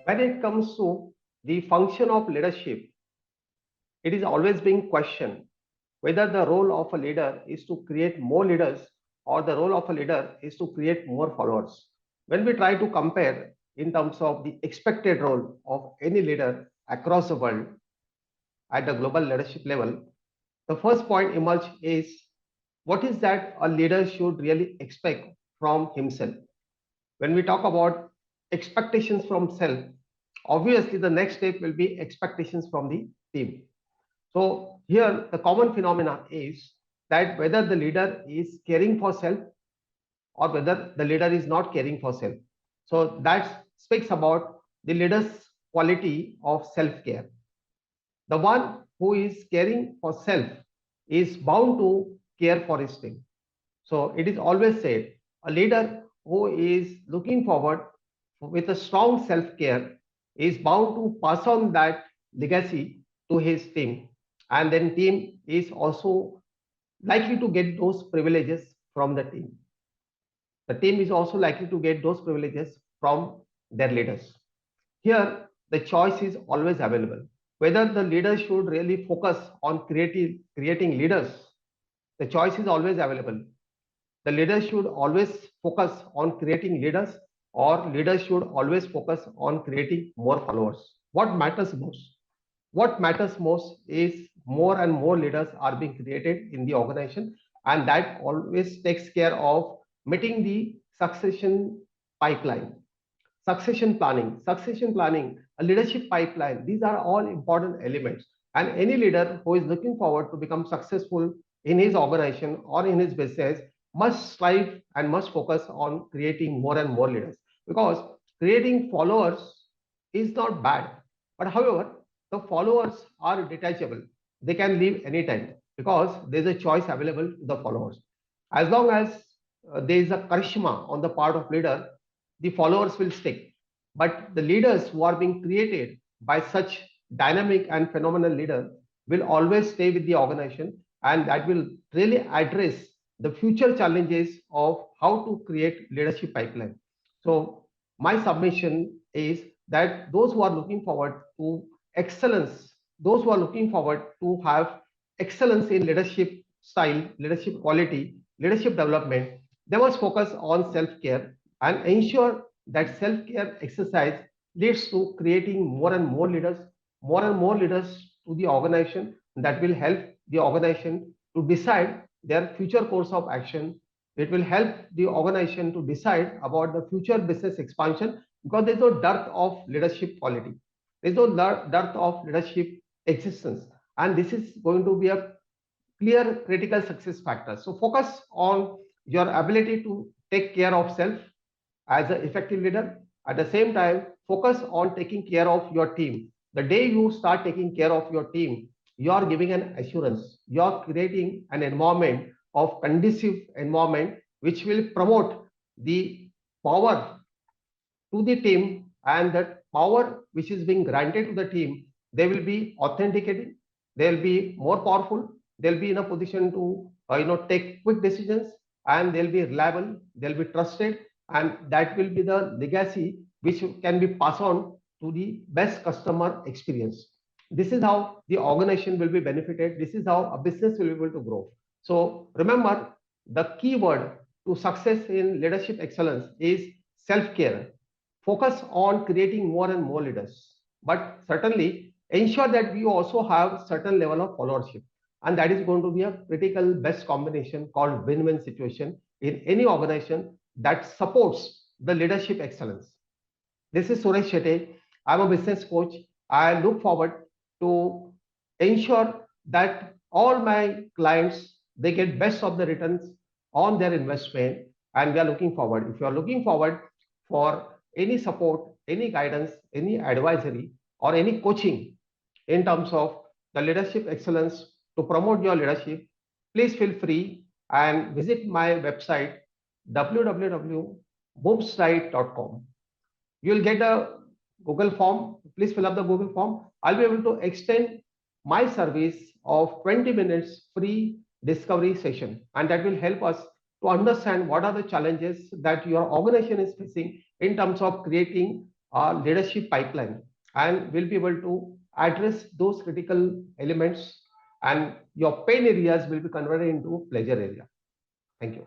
When it comes to the function of leadership, it is always being questioned whether the role of a leader is to create more leaders or the role of a leader is to create more followers. When we try to compare in terms of the expected role of any leader across the world at the global leadership level, the first point emerge is what is that a leader should really expect from himself. When we talk about expectations from self, obviously the next step will be expectations from the team. So here the common phenomena is that whether the leader is caring for self or whether the leader is not caring for self. So that speaks about the leader's quality of self-care. The one who is caring for self is bound to care for his team. So it is always said a leader who is looking forward with a strong self care is bound to pass on that legacy to his team. And then team is also likely to get those privileges from the team. The team is also likely to get those privileges from their leaders. Here, the choice is always available. Whether the leader should really focus on creating leaders, the choice is always available. The leader should always focus on creating leaders, or leaders should always focus on creating more followers. What matters most? What matters most is more and more leaders are being created in the organization, and that always takes care of meeting the succession pipeline, succession planning, a leadership pipeline. These are all important elements. And any leader who is looking forward to become successful in his organization or in his business must strive and must focus on creating more and more leaders, because creating followers is not bad. But however, the followers are detachable. They can leave anytime because there's a choice available to the followers. As long as there is a charisma on the part of leader, the followers will stick. But the leaders who are being created by such dynamic and phenomenal leader will always stay with the organization, and that will really address the future challenges of how to create leadership pipeline. So my submission is that those who are looking forward to excellence, those who are looking forward to have excellence in leadership style, leadership quality, leadership development, they must focus on self-care and ensure that self-care exercise leads to creating more and more leaders to the organization that will help the organization to decide their future course of action. It will help the organization to decide about the future business expansion, because there's no dearth of leadership quality. There's no dearth of leadership existence. And this is going to be a clear critical success factor. So focus on your ability to take care of self as an effective leader. At the same time, focus on taking care of your team. The day you start taking care of your team, you are giving an assurance. You are creating an environment of conducive environment which will promote the power to the team, and that power which is being granted to the team, they will be authenticated, they'll be more powerful, they'll be in a position to take quick decisions, and they'll be reliable, they'll be trusted, and that will be the legacy which can be passed on to the best customer experience. This is how the organization will be benefited, this is how a business will be able to grow. So remember, the key word to success in leadership excellence is self-care. Focus on creating more and more leaders, but certainly ensure that we also have certain level of followership, and that is going to be a critical best combination called win-win situation in any organization that supports the leadership excellence. This is Suresh Shetty. I'm a business coach. I look forward to ensure that all my clients, they get best of the returns on their investment, and we are looking forward. If you are looking forward for any support, any guidance, any advisory, or any coaching in terms of the leadership excellence to promote your leadership, please feel free and visit my website www.boomstride.com. You will get a Google form. Please fill up the Google form. I'll be able to extend my service of 20 minutes free discovery session, and that will help us to understand what are the challenges that your organization is facing in terms of creating leadership pipeline, and will be able to address those critical elements, and your pain areas will be converted into pleasure area. Thank you.